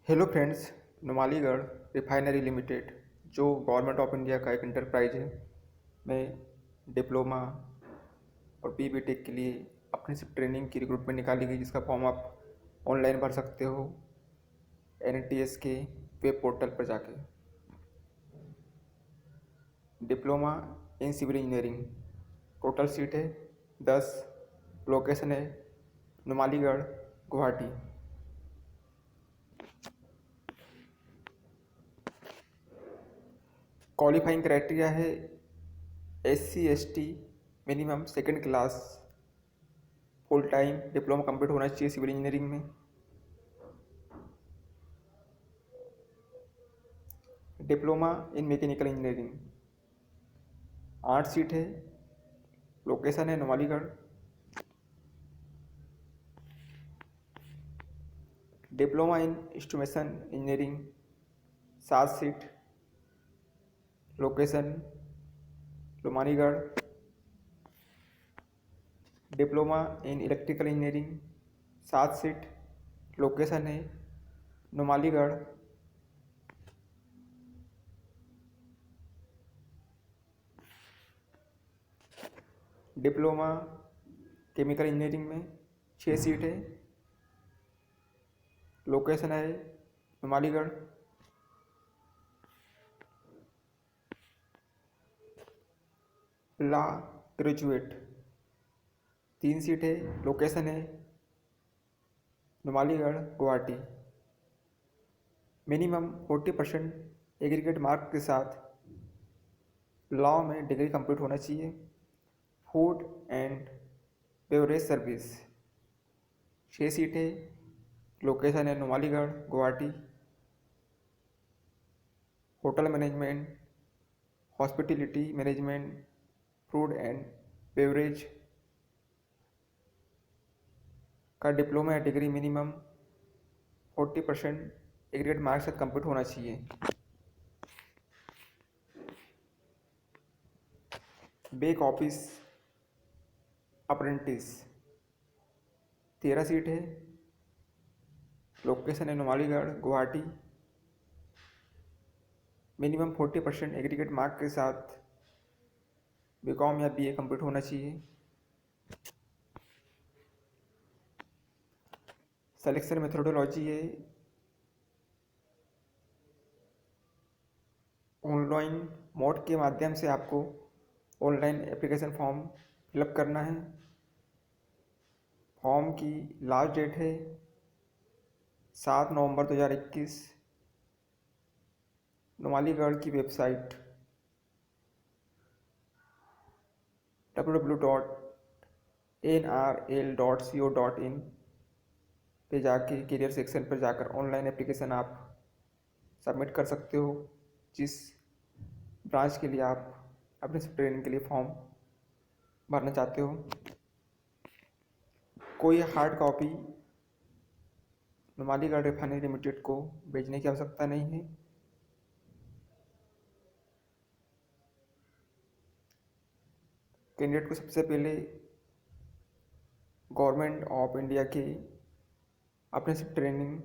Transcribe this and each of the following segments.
Hello friends. Numaligarh refinery limited जो government of India का एक इंटरप्राइज है, में डिप्लोमा और बीटेक के लिए अप्रेंटिसशिप ट्रेनिंग की रिक्रूटमेंट निकाली गई, जिसका फॉर्म आप ऑनलाइन भर सकते हो NTS के वेब पोर्टल पर जाके। Diploma in civil engineering, total seat है 10, लोकेशन है नुमालीगढ़, गुवाहाटी। क्वालिफाइंग क्राइटेरिया है SC/ST minimum second class full time diploma complete होना चाहिए सिविल इंजीनियरिंग में। Diploma in mechanical engineering 8 seat है, लोकेशन है Numaligarh. Diploma in instrumentation engineering 7 seat, location Numaligarh. Diploma in electrical engineering 7 seat, location है Numaligarh. Diploma chemical engineering में 6 seat है, location है Numaligarh. Law graduate 3 seat है, लोकेशन है Numaligarh, Guwahati. Minimum 40% aggregate mark के साथ लॉ में डिग्री कंप्लीट होना चाहिए। Food and beverage service 6 seat है, लोकेशन है Numaligarh, Guwahati. Hotel management, hospitality management, food and beverage का डिप्लोमा या डिग्री मिनिमम 40% एग्रीगेट मार्क्स से कंप्लीट होना चाहिए। बैक ऑफिस अप्रेंटिस 13 सीट है, लोकेशन है Numaligarh, Guwahati. Minimum 40% aggregate mark के साथ BCom या BA कंप्लीट होना चाहिए। सिलेक्शन मेथोडोलॉजी है ऑनलाइन मोड के माध्यम से आपको ऑनलाइन एप्लीकेशन फॉर्म फिलअप करना है। फॉर्म की लास्ट डेट है 7 नवंबर 2021। नुमालीगढ़ की वेबसाइट www.nrl.co.in पे जाके करियर सेक्शन पर जाकर ऑनलाइन एप्लीकेशन आप सबमिट कर सकते हो, जिस ब्रांच के लिए आप अपने ट्रेनिंग के लिए फॉर्म भरना चाहते हो। कोई hard copy Numaligarh refinery limited को भेजने की आवश्यकता नहीं है। कैंडिडेट को सबसे पहले गवर्नमेंट ऑफ इंडिया के अप्रेंटिस ट्रेनिंग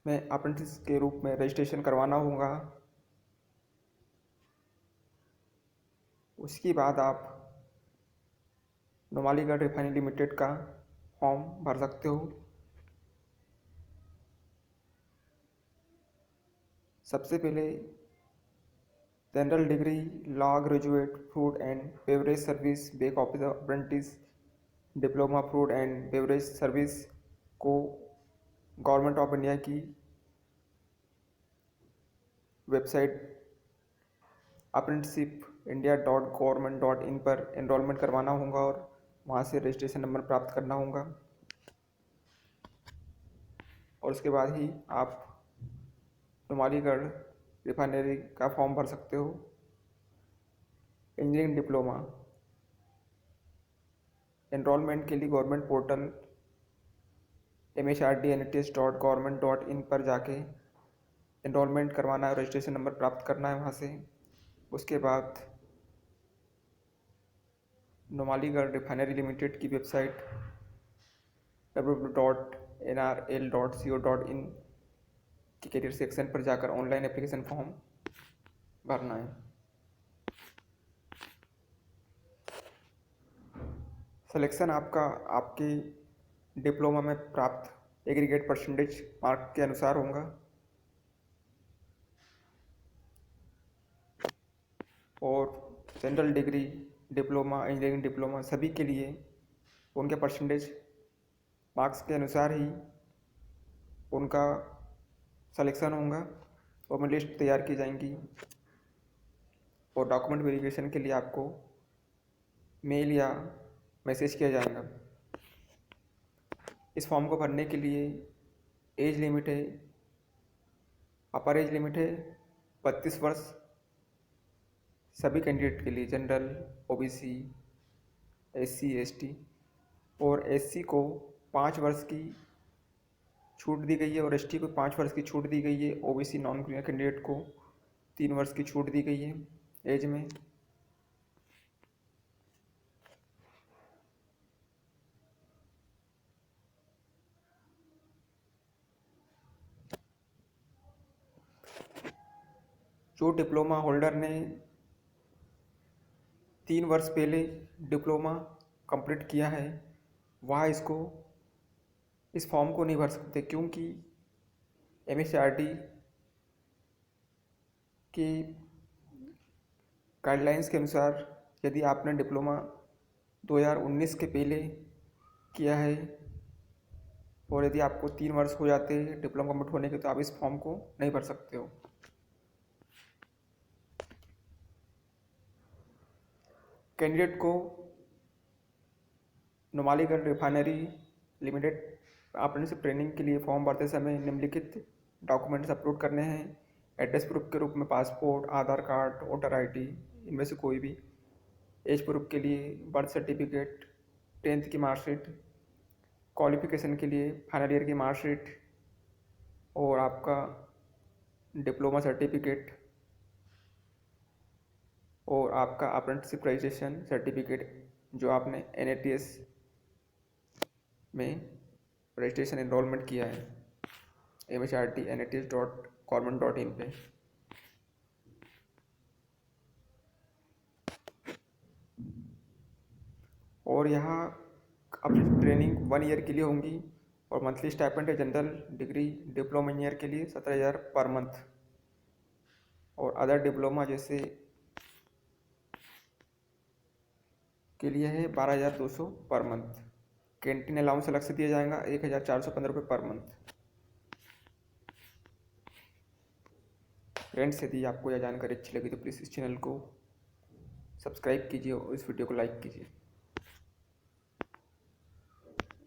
में अप्रेंटिस के रूप में रजिस्ट्रेशन करवाना होगा। उसके बाद आप नुमालीगढ़ रिफाइनरी लिमिटेड का फॉर्म भर सकते हो। सबसे पहले general degree law graduate food and beverage service back office apprentice diploma food and beverage service को गवर्नमेंट ऑफ इंडिया की वेबसाइट apprenticeshipindia.government.in पर एनरोलमेंट करवाना होगा और वहाँ से रजिस्ट्रेशन नंबर प्राप्त करना होगा, और उसके बाद ही आप नुमालीगढ़ रिफाइनरी का फॉर्म भर सकते हो। इंजीनियरिंग डिप्लोमा एनरोलमेंट के लिए गवर्नमेंट पोर्टल mhrdnts.government.in पर जाके एनरोलमेंट करवाना है, रजिस्ट्रेशन नंबर प्राप्त करना है वहाँ से। उसके बाद नुमालीगढ़ रिफाइनरी लिमिटेड की वेबसाइट nrl.co.in के करियर सेक्शन पर जाकर ऑनलाइन एप्लीकेशन फॉर्म भरना है। सिलेक्शन आपका आपके डिप्लोमा में प्राप्त एग्रीगेट परसेंटेज मार्क के अनुसार होगा और general degree, diploma, engineering diploma सभी के लिए उनके परसेंटेज मार्क्स के अनुसार ही उनका सिलेक्शन होगा और उनमें लिस्ट तैयार की जाएंगी और डॉक्यूमेंट वेरिफिकेशन के लिए आपको मेल या मैसेज किया जाएगा। इस फॉर्म को भरने के लिए एज लिमिट है, अपर एज लिमिट है 32 वर्ष सभी कैंडिडेट के लिए, जनरल, ओबीसी, एससी, एसटी, और एससी को 5 वर्ष की छूट दी गई है और एसटी को 5 वर्ष की छूट दी गई है। ओबीसी नॉन क्रिमिनल कैंडिडेट को 3 वर्ष की छूट दी गई है एज में। जो डिप्लोमा होल्डर ने 3 वर्ष पहले डिप्लोमा कंप्लीट किया है वह इस फॉर्म को नहीं भर सकते, क्योंकि एमएचआरडी की गाइडलाइंस के अनुसार यदि आपने डिप्लोमा 2019 के पहले किया है और यदि आपको 3 वर्ष हो जाते हैं डिप्लोमा कंप्लीट होने के, तो आप इस फॉर्म को नहीं भर सकते हो। कैंडिडेट को Numaligarh refinery limited apprenticeship training के लिए फॉर्म भरते समय निम्नलिखित डॉक्यूमेंट्स अपलोड करने हैं। एड्रेस प्रूफ के रूप में पासपोर्ट, आधार कार्ड, वोटर आईडी इनमें से कोई भी। एज प्रूफ के लिए बर्थ सर्टिफिकेट, 10th की मार्कशीट, क्वालिफिकेशन के लिए फाइनल ईयर की मार्कशीट और आपका डिप्लोमा सर्टिफिकेट और आपका अप्रेंटिसशिप रजिस्ट्रेशन सर्टिफिकेट जो आपने NATS में रजिस्ट्रेशन एनरोलमेंट किया है mhrd.nats.government.in पे। और यहाँ अपनी ट्रेनिंग 1 ईयर के लिए होंगी और मंथली स्टाइपेंड है जनरल डिग्री डिप्लोमा इंजीनियर के लिए 17,000 पर मंथ और अदर डिप्लोमा जैसे के लिए है 12,200 पर मंथ। कैंटीन अलाउंस अलग से दिया जाएगा 1,415 रुपये पर मंथ। फ्रेंड्स, यदि आपको यह जानकारी अच्छी लगी तो प्लीज़ इस चैनल को सब्सक्राइब कीजिए और इस वीडियो को लाइक कीजिए।